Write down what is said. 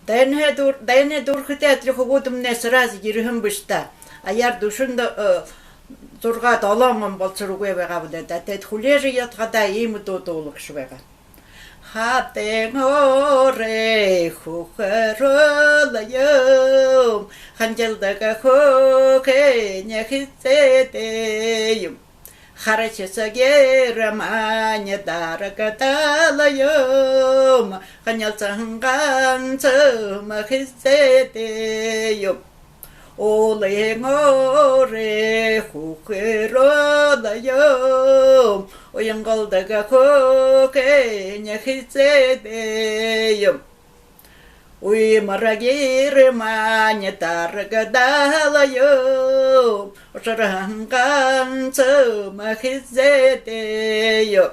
Дайне дурхитет лиховодым не сразу ерхим бышта. Аяр душында зурга долонгон болцуруге вега буде. Тет хулежи ятгада им дотолук швега. Хатeng ore хухэроlayım Ханжалдага хоке няхитсетeyim Харачаса гераманя даракаталайым Ханялсанганцыма хитсетeyim Олeng оре хухэроlayım Оянгалдага хоке няхитсетeyim Уй марагир маня таргадалайым Ошаранганцыма хитсетeyim